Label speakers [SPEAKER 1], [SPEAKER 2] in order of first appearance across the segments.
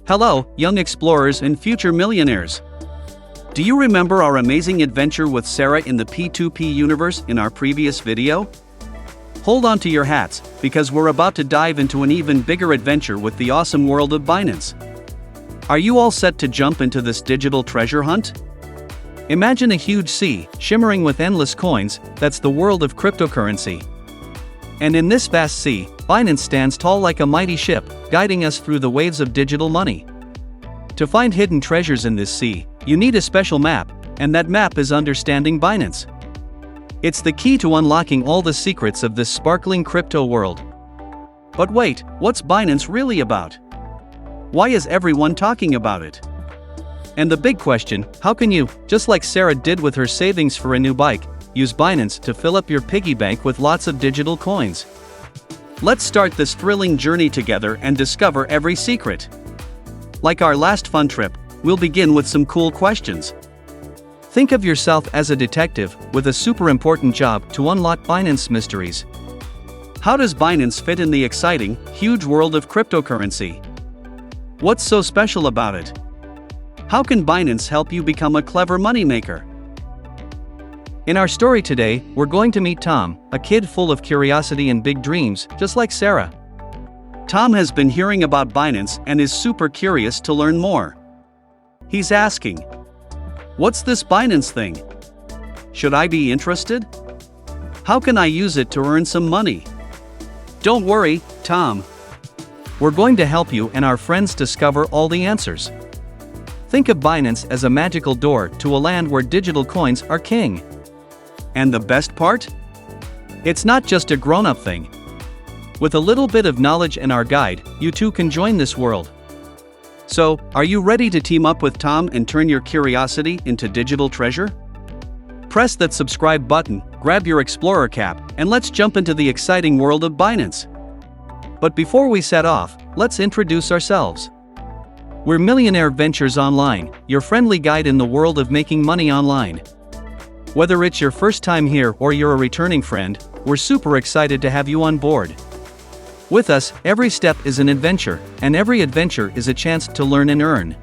[SPEAKER 1] Hello, young explorers and future millionaires. Do you remember our amazing adventure with Sarah in the P2P universe in our previous video? Hold on to your hats, because we're about to dive into an even bigger adventure with the awesome world of Binance. Are you all set to jump into this digital treasure hunt? Imagine a huge sea, shimmering with endless coins. That's the world of cryptocurrency. And in this vast sea, Binance stands tall like a mighty ship, guiding us through the waves of digital money. To find hidden treasures in this sea, you need a special map, and that map is understanding Binance. It's the key to unlocking all the secrets of this sparkling crypto world. But wait, what's Binance really about? Why is everyone talking about it? And the big question, how can you, just like Sarah did with her savings for a new bike, use Binance to fill up your piggy bank with lots of digital coins? Let's start this thrilling journey together and discover every secret. Like our last fun trip, we'll begin with some cool questions. Think of yourself as a detective with a super important job to unlock Binance mysteries. How does Binance fit in the exciting, huge world of cryptocurrency? What's so special about it? How can Binance help you become a clever moneymaker? In our story today, we're going to meet Tom, a kid full of curiosity and big dreams, just like Sarah. Tom has been hearing about Binance and is super curious to learn more. He's asking, "What's this Binance thing? Should I be interested? How can I use it to earn some money?" Don't worry, Tom. We're going to help you and our friends discover all the answers. Think of Binance as a magical door to a land where digital coins are king. And the best part? It's not just a grown-up thing. With a little bit of knowledge and our guide, you too can join this world. So, are you ready to team up with Tom and turn your curiosity into digital treasure? Press that subscribe button, grab your explorer cap, and let's jump into the exciting world of Binance. But before we set off, let's introduce ourselves. We're Millionaire Ventures Online, your friendly guide in the world of making money online. Whether it's your first time here or you're a returning friend, we're super excited to have you on board. With us, every step is an adventure, and every adventure is a chance to learn and earn.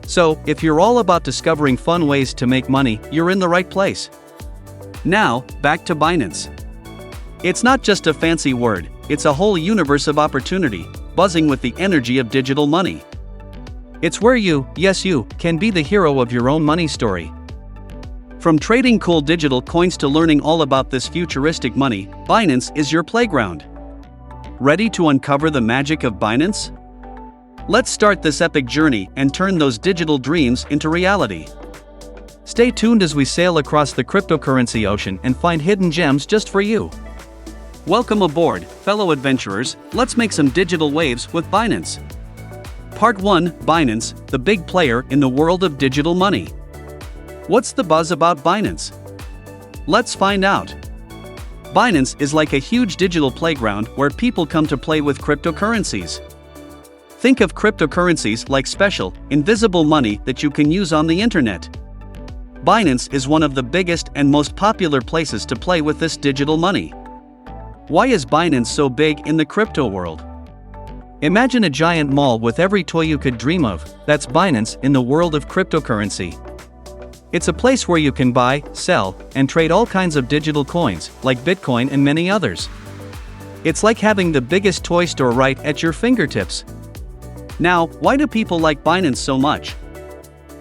[SPEAKER 1] So, if you're all about discovering fun ways to make money, you're in the right place. Now, back to Binance. It's not just a fancy word, it's a whole universe of opportunity, buzzing with the energy of digital money. It's where you, yes you, can be the hero of your own money story. From trading cool digital coins to learning all about this futuristic money, Binance is your playground. Ready to uncover the magic of Binance? Let's start this epic journey and turn those digital dreams into reality. Stay tuned as we sail across the cryptocurrency ocean and find hidden gems just for you. Welcome aboard, fellow adventurers. Let's make some digital waves with Binance. Part 1, Binance, the big player in the world of digital money. What's the buzz about Binance? Let's find out. Binance is like a huge digital playground where people come to play with cryptocurrencies. Think of cryptocurrencies like special, invisible money that you can use on the internet. Binance is one of the biggest and most popular places to play with this digital money. Why is Binance so big in the crypto world? Imagine a giant mall with every toy you could dream of. That's Binance in the world of cryptocurrency. It's a place where you can buy, sell, and trade all kinds of digital coins, like Bitcoin and many others. It's like having the biggest toy store right at your fingertips. Now, why do people like Binance so much?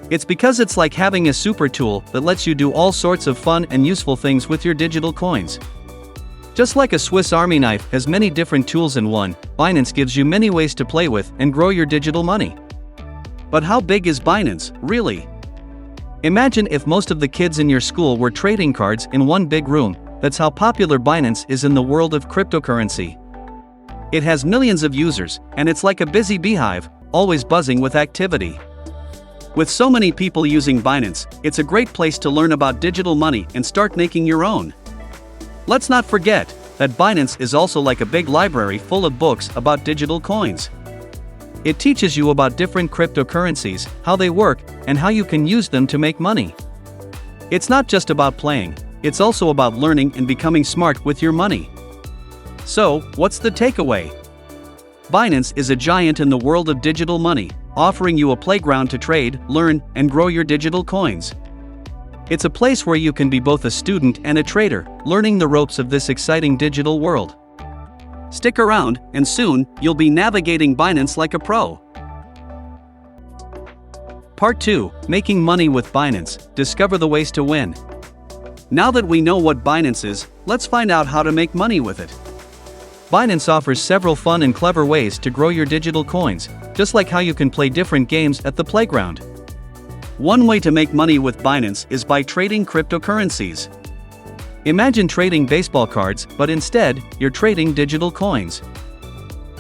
[SPEAKER 1] It's because it's like having a super tool that lets you do all sorts of fun and useful things with your digital coins. Just like a Swiss Army knife has many different tools in one, Binance gives you many ways to play with and grow your digital money. But how big is Binance, really? Imagine if most of the kids in your school were trading cards in one big room. That's how popular Binance is in the world of cryptocurrency. It has millions of users, and it's like a busy beehive, always buzzing with activity. With so many people using Binance, it's a great place to learn about digital money and start making your own. Let's not forget that Binance is also like a big library full of books about digital coins. It teaches you about different cryptocurrencies, how they work, and how you can use them to make money. It's not just about playing, it's also about learning and becoming smart with your money. So, what's the takeaway? Binance is a giant in the world of digital money, offering you a playground to trade, learn, and grow your digital coins. It's a place where you can be both a student and a trader, learning the ropes of this exciting digital world. Stick around, and soon, you'll be navigating Binance like a pro. Part 2, Making Money with Binance, Discover the Ways to Win. Now that we know what Binance is, let's find out how to make money with it. Binance offers several fun and clever ways to grow your digital coins, just like how you can play different games at the playground. One way to make money with Binance is by trading cryptocurrencies. Imagine trading baseball cards, but instead, you're trading digital coins.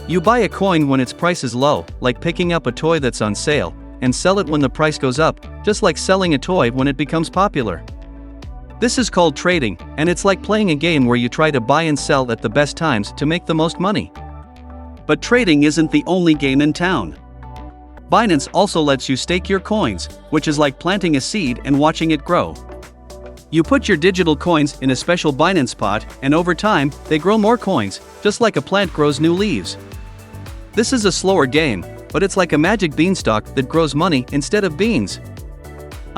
[SPEAKER 1] You buy a coin when its price is low, like picking up a toy that's on sale, and sell it when the price goes up, just like selling a toy when it becomes popular. This is called trading, and it's like playing a game where you try to buy and sell at the best times to make the most money. But trading isn't the only game in town. Binance also lets you stake your coins, which is like planting a seed and watching it grow. You put your digital coins in a special Binance pot, and over time, they grow more coins, just like a plant grows new leaves. This is a slower game, but it's like a magic beanstalk that grows money instead of beans.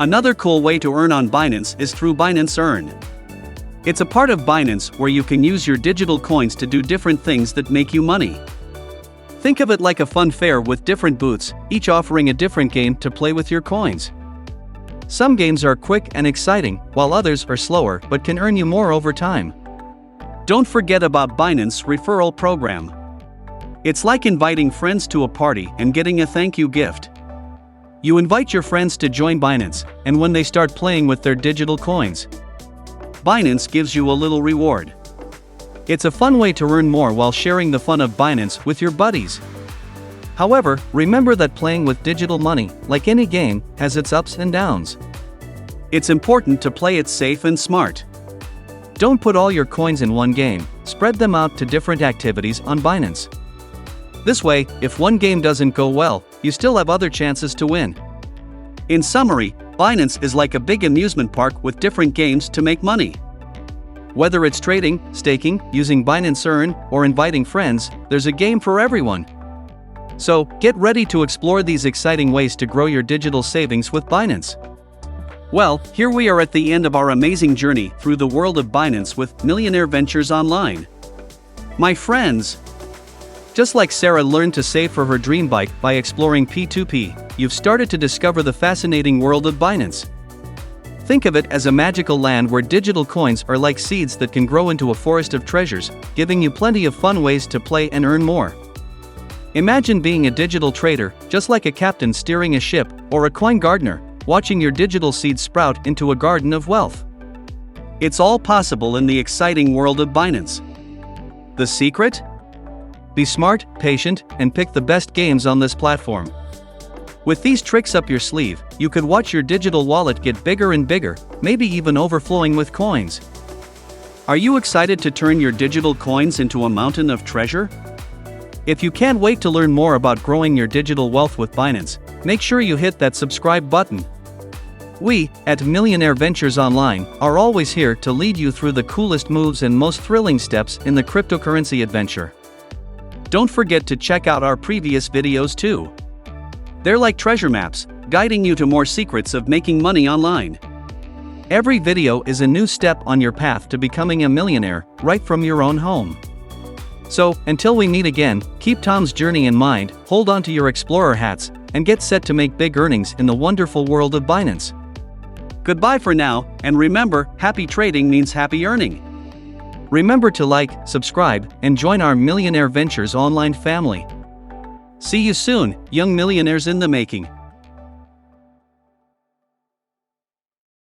[SPEAKER 1] Another cool way to earn on Binance is through Binance Earn. It's a part of Binance where you can use your digital coins to do different things that make you money. Think of it like a fun fair with different booths, each offering a different game to play with your coins. Some games are quick and exciting, while others are slower but can earn you more over time. Don't forget about Binance referral program. It's like inviting friends to a party and getting a thank you gift. You invite your friends to join Binance, and when they start playing with their digital coins, Binance gives you a little reward. It's a fun way to earn more while sharing the fun of Binance with your buddies. However, remember that playing with digital money, like any game, has its ups and downs. It's important to play it safe and smart. Don't put all your coins in one game, spread them out to different activities on Binance. This way, if one game doesn't go well, you still have other chances to win. In summary, Binance is like a big amusement park with different games to make money. Whether it's trading, staking, using Binance Earn, or inviting friends, there's a game for everyone. So, get ready to explore these exciting ways to grow your digital savings with Binance. Well, here we are at the end of our amazing journey through the world of Binance with Millionaire Ventures Online. My friends, just like Sarah learned to save for her dream bike by exploring P2P, you've started to discover the fascinating world of Binance. Think of it as a magical land where digital coins are like seeds that can grow into a forest of treasures, giving you plenty of fun ways to play and earn more. Imagine being a digital trader, just like a captain steering a ship, or a coin gardener, watching your digital seeds sprout into a garden of wealth. It's all possible in the exciting world of Binance. The secret? Be smart, patient, and pick the best games on this platform. With these tricks up your sleeve, you could watch your digital wallet get bigger and bigger, maybe even overflowing with coins. Are you excited to turn your digital coins into a mountain of treasure? If you can't wait to learn more about growing your digital wealth with Binance, make sure you hit that subscribe button. We, at Millionaire Ventures Online, are always here to lead you through the coolest moves and most thrilling steps in the cryptocurrency adventure. Don't forget to check out our previous videos too. They're like treasure maps, guiding you to more secrets of making money online. Every video is a new step on your path to becoming a millionaire, right from your own home. So, until we meet again, keep Tom's journey in mind, hold on to your explorer hats, and get set to make big earnings in the wonderful world of Binance. Goodbye for now, and remember, happy trading means happy earning. Remember to like, subscribe, and join our Millionaire Ventures Online family. See you soon, young millionaires in the making.